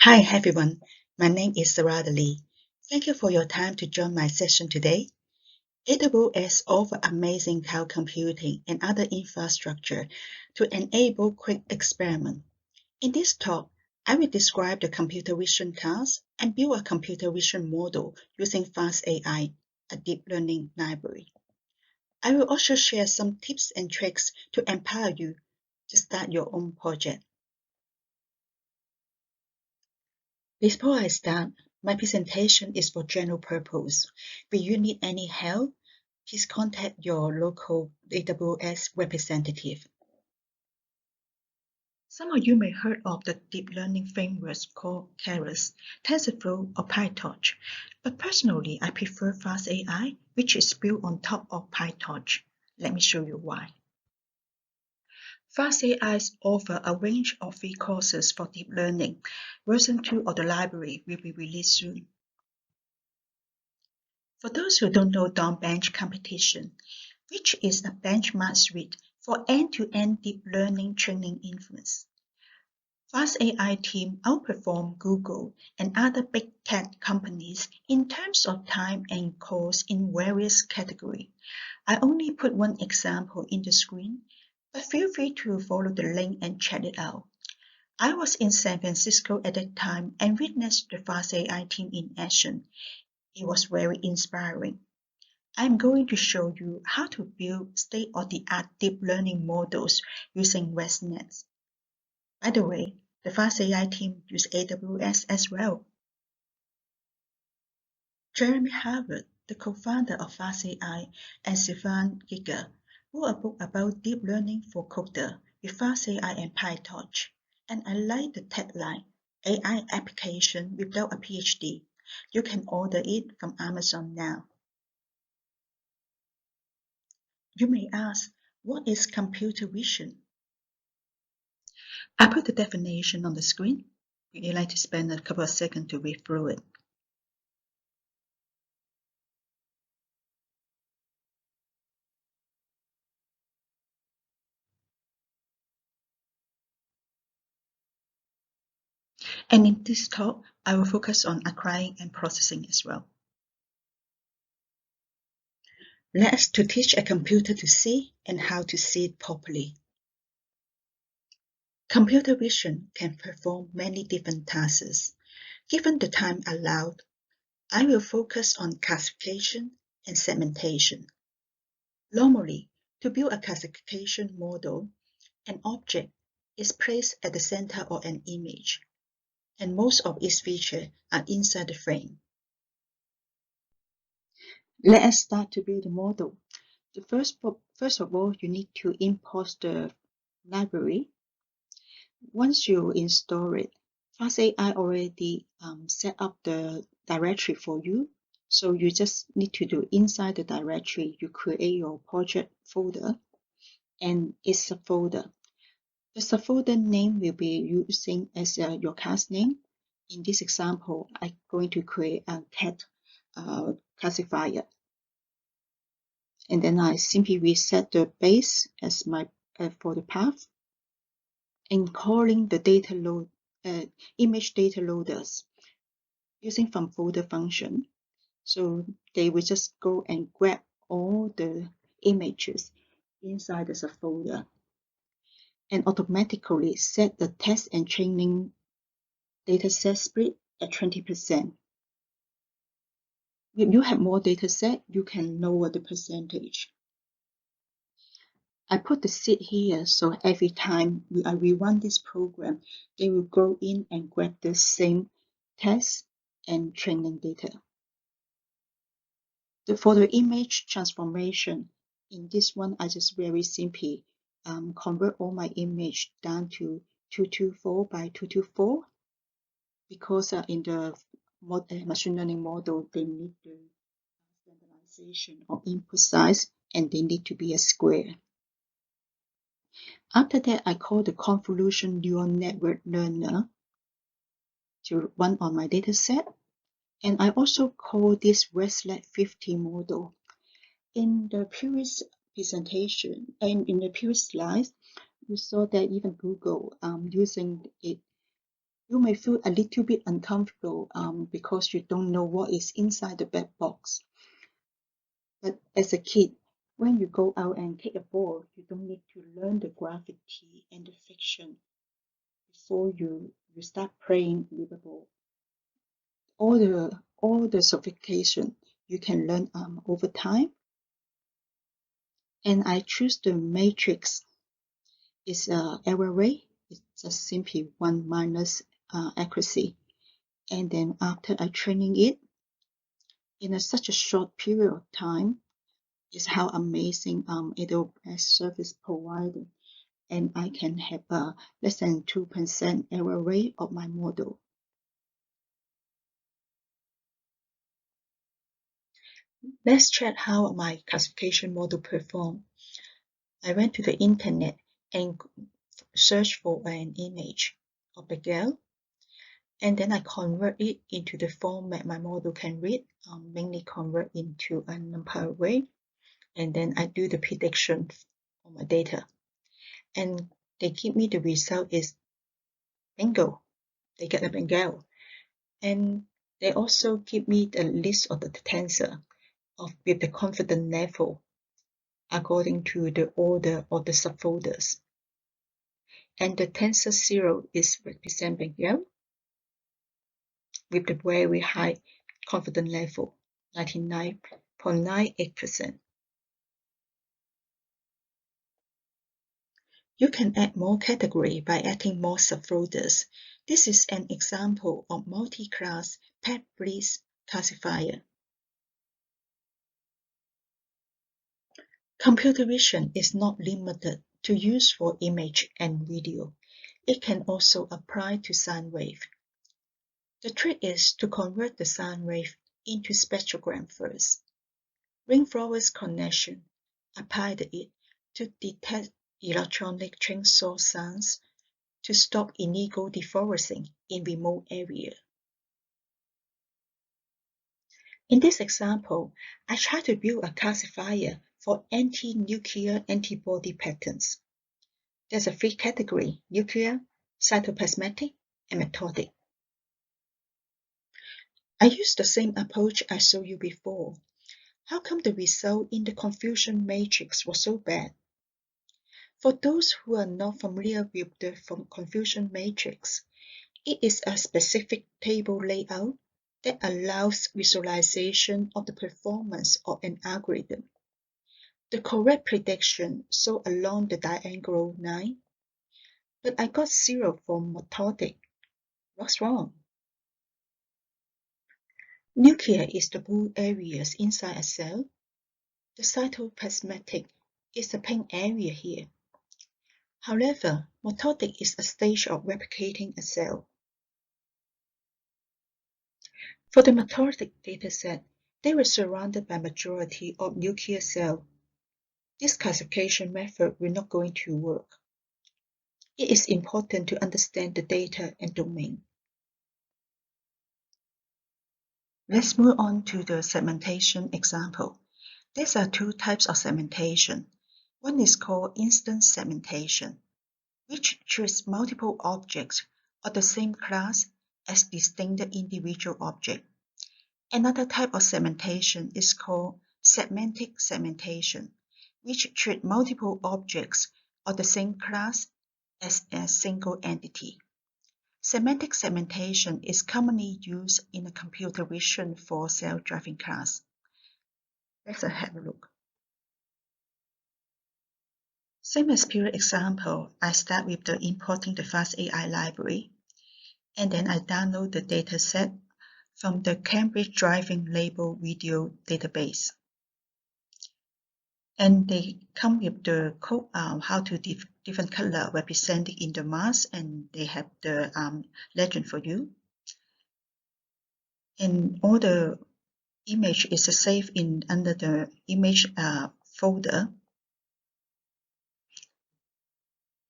Hi everyone, my name is Sarada Lee. Thank you for your time to join my session today. AWS offers amazing cloud computing and other infrastructure to enable quick experiment. In this talk, I will describe the computer vision class and build a computer vision model using FastAI, a deep learning library. I will also share some tips and tricks to empower you to start your own project. Before I start, my presentation is for general purpose. If you need any help, please contact your local AWS representative. Some of you may have heard of the deep learning frameworks called Keras, TensorFlow, or PyTorch, but personally I prefer FastAI, which is built on top of PyTorch. Let me show you why. FastAI offers a range of free courses for deep learning. Version 2 of the library will be released soon. For those who don't know Bench Competition, which is a benchmark suite for end-to-end deep learning training inference, FastAI team outperform Google and other big tech companies in terms of time and cost in various categories. I only put one example in the screen, but feel free to follow the link and check it out. I was in San Francisco at that time and witnessed the FastAI team in action. It was very inspiring. I'm going to show you how to build state-of-the-art deep learning models using ResNet. By the way, the FastAI team use AWS as well. Jeremy Harvard, the co-founder of FastAI, and Stefan Giger wrote a book about deep learning for coder with FastAI and PyTorch. And I like the tagline, AI application without a PhD. You can order it from Amazon now. You may ask, what is computer vision? I put the definition on the screen. Would you like to spend a couple of seconds to read through it? And in this talk, I will focus on acquiring and processing as well. Let's to teach a computer to see and how to see it properly. Computer vision can perform many different tasks. Given the time allowed, I will focus on classification and segmentation. Normally, to build a classification model, an object is placed at the center of an image, and most of its features are inside the frame. Let us start to build the model. First of all, you need to import the library. Once you install it, FastAI already set up the directory for you. So you just need to do inside the directory, you create your project folder, and it's a folder. The subfolder name will be using as your class name. In this example, I'm going to create a cat classifier. And then I simply reset the base as my for the path, and calling the data load image data loaders using from folder function. So they will just go and grab all the images inside the subfolder and automatically set the test and training dataset split at 20%. If you have more dataset, you can lower the percentage. I put the seed here, so every time I rerun this program, they will go in and grab the same test and training data. For the image transformation, in this one, I just very simply convert all my image down to 224 by 224, because in the machine learning model, they need the standardization of input size, and they need to be a square. After that, I call the convolution neural network learner to run on my dataset. And I also call this ResNet 50 model. In the previous presentation and in the previous slides, you saw that even Google using it You may feel a little bit uncomfortable because you don't know what is inside the black box. But as a kid, when you go out and take a ball, you don't need to learn the gravity and the friction before you start playing with the ball. All the sophistication you can learn over time. And I choose the matrix. It's error rate. It's just simply 1 minus accuracy. And then after I training it in such a short period of time, is how amazing AWS service provided, and I can have a less than 2% error rate of my model. Let's check how my classification model performed. I went to the internet and searched for an image of the girl, and then I convert it into the format my model can read, mainly convert into a number array, and then I do the prediction on my data. And they give me the result is bingo. They get a bingo. And they also give me the list of the tensor with the confidence level according to the order of the subfolders. And the tensor 0 is represent bingo with the very high confidence level, 99.98%. You can add more category by adding more subfolders. This is an example of multi-class paired-list classifier. Computer vision is not limited to use for image and video. It can also apply to sine wave. The trick is to convert the sine wave into spectrogram first. Ring-forward connection applied it to detect electronic chainsaw sounds to stop illegal deforesting in remote areas. In this example, I try to build a classifier for anti-nuclear antibody patterns. There's a 3 category: nuclear, cytoplasmatic, and mitotic. I used the same approach I showed you before. How come the result in the confusion matrix was so bad? For those who are not familiar with the confusion matrix, it is a specific table layout that allows visualization of the performance of an algorithm. The correct prediction shown along the diagonal line, but I got 0 for mitotic. What's wrong? Nuclear is the blue areas inside a cell. The cytoplasmatic is the pink area here. However, mitotic is a stage of replicating a cell. For the mitotic dataset, they were surrounded by majority of nuclear cells. This classification method will not going to work. It is important to understand the data and domain. Let's move on to the segmentation example. There are 2 types of segmentation. One is called instance segmentation, which treats multiple objects of the same class as distinct individual objects. Another type of segmentation is called semantic segmentation, which treats multiple objects of the same class as a single entity. Semantic segmentation is commonly used in a computer vision for self-driving cars. Let's have a look. Same as previous example, I start with the importing the FastAI library, and then I download the dataset from the Cambridge Driving Label Video database. And they come with the code how to different color represented in the mask, and they have the legend for you. And all the image is saved in under the image folder,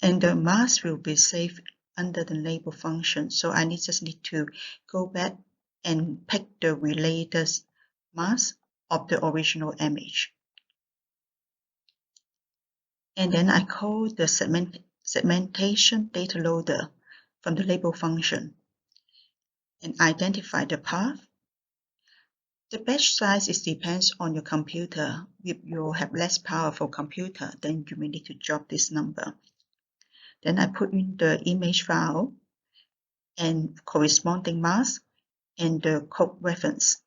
and the mask will be saved under the label function. So I just need to go back and pick the related mask of the original image. And then I call the segmentation data loader from the label function. and identify the path. The batch size depends on your computer. If you have less powerful computer, then you may need to drop this number. Then I put in the image file and corresponding mask and the code reference.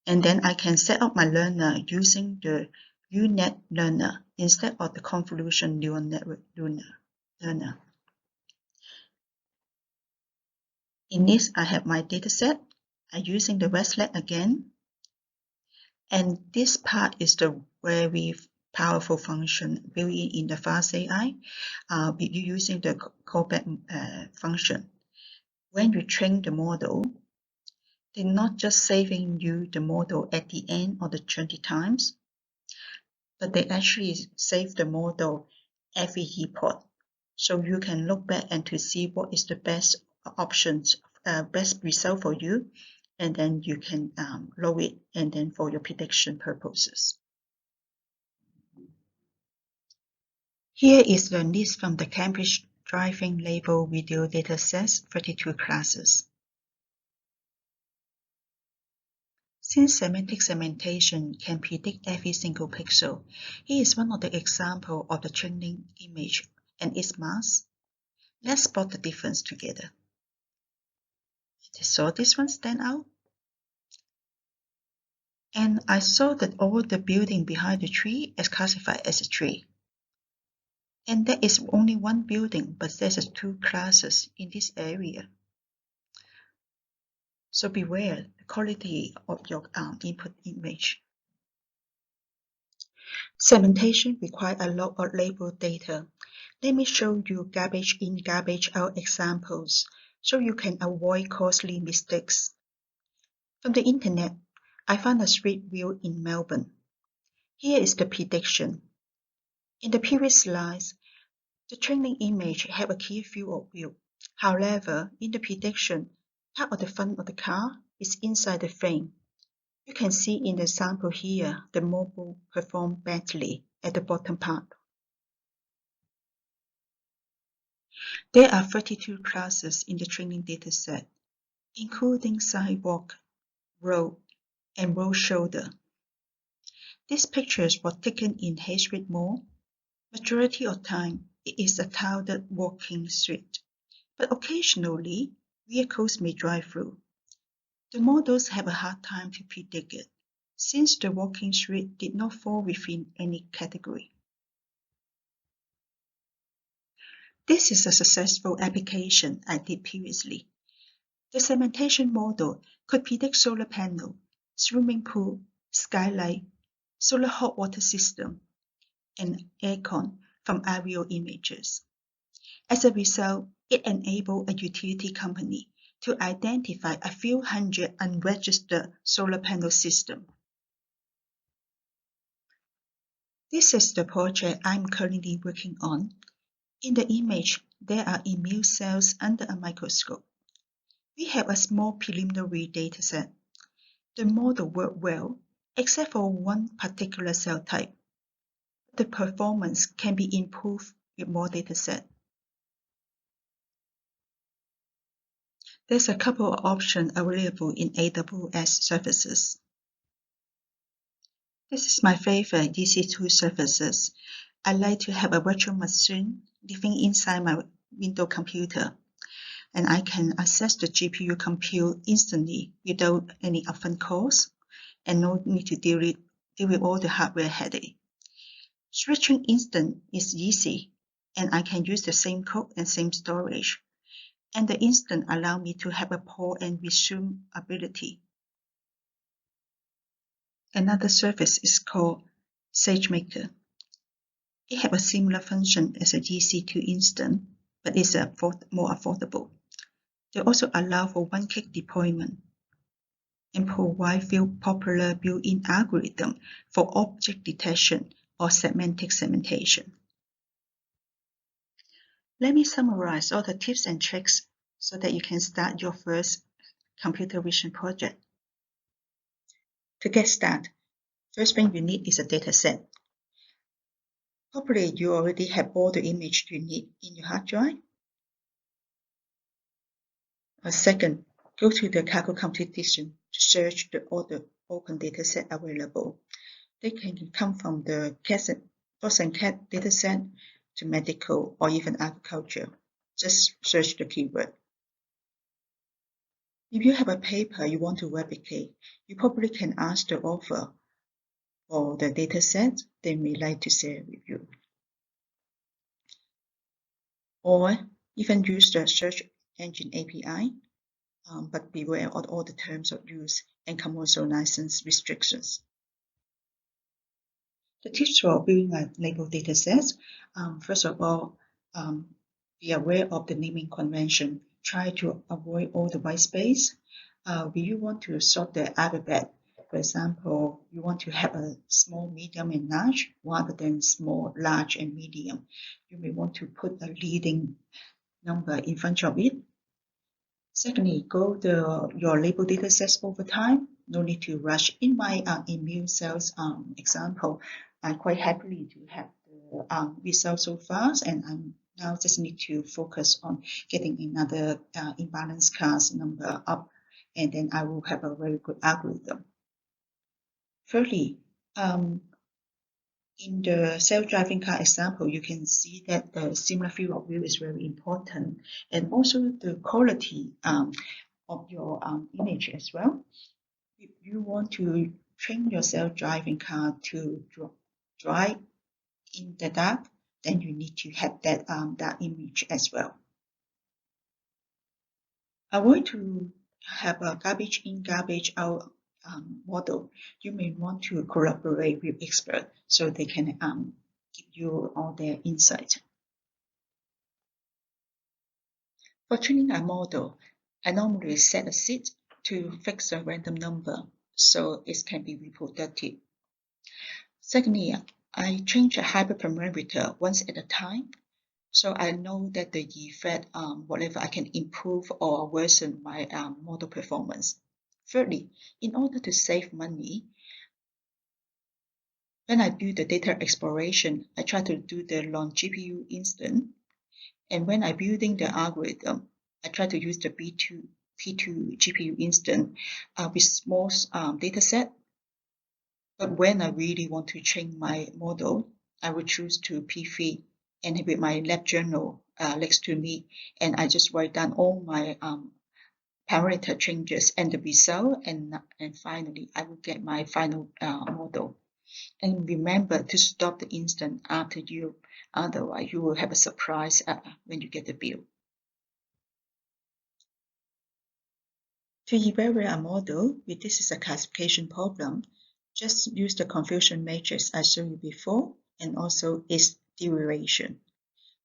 And then I can set up my learner using the UNet learner instead of the convolution neural network learner. In this, I have my dataset. I'm using the Westlet again. And this part is the very powerful function built in the FastAI. You're using the callback function. When you train the model, they're not just saving you the model at the end of the 20 times, but they actually save the model every report. So you can look back and to see what is the best options, best result for you, and then you can load it and then for your prediction purposes. Here is the list from the Cambridge Driving Label video datasets, 32 classes. Since semantic segmentation can predict every single pixel, here is one of the examples of the training image and its mask. Let's spot the difference together. So this one stand out. And I saw that all the building behind the tree is classified as a tree. And there is only one building, but there's 2 classes in this area. So beware the quality of your input image. Segmentation requires a lot of label data. Let me show you garbage in, garbage out examples so you can avoid costly mistakes. From the internet, I found a street view in Melbourne. Here is the prediction. In the previous slides, the training image had a clear field of view. However, in the prediction, part of the front of the car is inside the frame. You can see in the sample here, the mobile performed badly at the bottom part. There are 32 classes in the training dataset, including sidewalk, road, and road shoulder. These pictures were taken in Hay Street Mall. Majority of time, it is a tiled walking street, but occasionally, vehicles may drive through. The models have a hard time to predict it, since the walking street did not fall within any category. This is a successful application I did previously. The segmentation model could predict solar panel, swimming pool, skylight, solar hot water system, and aircon from aerial images. As a result, it enabled a utility company to identify a few hundred unregistered solar panel systems. This is the project I'm currently working on. In the image, there are immune cells under a microscope. We have a small preliminary dataset. The model worked well, except for one particular cell type. The performance can be improved with more dataset. There's a couple of options available in AWS Services. This is my favorite EC2 services. I like to have a virtual machine living inside my Windows computer, and I can access the GPU compute instantly without any upfront costs and no need to deal with all the hardware headache. Switching instant is easy, and I can use the same code and same storage. And the instant allow me to have a pause and resume ability. Another service is called SageMaker. It has a similar function as a EC2 instant, but is more affordable. They also allow for one-click deployment and provide few popular built-in algorithms for object detection or semantic segmentation. Let me summarize all the tips and tricks so that you can start your first computer vision project. To get started, first thing you need is a dataset. Probably you already have all the images you need in your hard drive. Second, go to the Kaggle competition to search all the open dataset available. They can come from the dogs and cat dataset to medical or even agriculture. Just search the keyword. If you have a paper you want to replicate, you probably can ask the author for the dataset they may like to share with you. Or even use the search engine API, but beware of all the terms of use and commercial license restrictions. The tips for building a label dataset: first of all, be aware of the naming convention. Try to avoid all the white space. If you want to sort the alphabet, for example, you want to have a small, medium, and large rather than small, large, and medium, you may want to put a leading number in front of it. Secondly, go your label datasets over time. No need to rush. In my immune cells example, I'm quite happy to have the results so fast, and I'm now just need to focus on getting another imbalanced class number up, and then I will have a very good algorithm. Thirdly, in the self-driving car example, you can see that the similar field of view is very important, and also the quality of your image as well. If you want to train your self-driving car to drive in the dark, then you need to have that image as well. Avoid to have a garbage in, garbage out model. You may want to collaborate with experts so they can give you all their insight. For training a model, I normally set a seed to fix a random number so it can be reproductive. Secondly, I change a hyperparameter once at a time, so I know that the effect, whatever I can improve or worsen my model performance. Thirdly, in order to save money, when I do the data exploration, I try to do the long GPU instance, and when I'm building the algorithm, I try to use the P2 GPU instance with small data set. But when I really want to train my model, I will choose to P3 and with my lab journal next to me, and I just write down all my parameter changes and the result, and finally I will get my final model. And remember to stop the instance after you, otherwise you will have a surprise when you get the build. To evaluate a model, if this is a classification problem, just use the confusion matrix I showed you before, and also its derivation.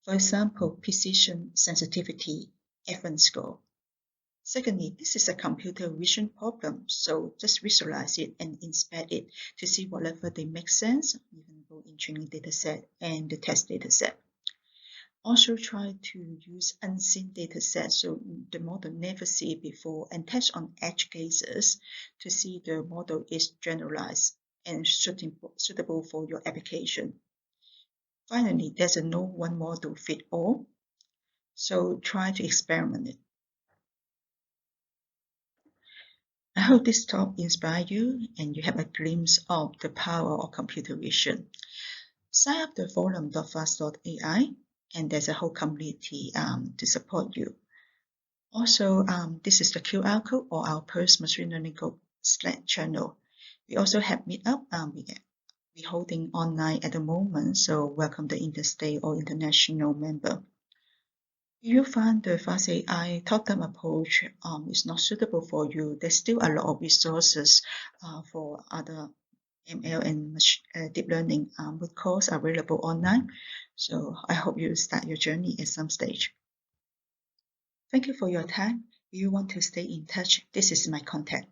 For example, precision, sensitivity, F1 score. Secondly, this is a computer vision problem, so just visualize it and inspect it to see whatever they make sense, even though in training dataset and the test dataset. Also try to use unseen dataset, so the model never see it before, and test on edge cases to see the model is generalized and suitable for your application. Finally, there's no one model fit all, so try to experiment it. I hope this talk inspires you and you have a glimpse of the power of computer vision. Sign up to forum.fast.ai, and there's a whole community to support you. Also, this is the QR code or our Pulse Machine Learning Group Slack channel. We also have Meetup. We're holding online at the moment, so welcome the interstate or international member. If you find the Fast AI top-down approach is not suitable for you, there's still a lot of resources for other ML and deep learning with course available online. So I hope you start your journey at some stage. Thank you for your time. If you want to stay in touch, this is my contact.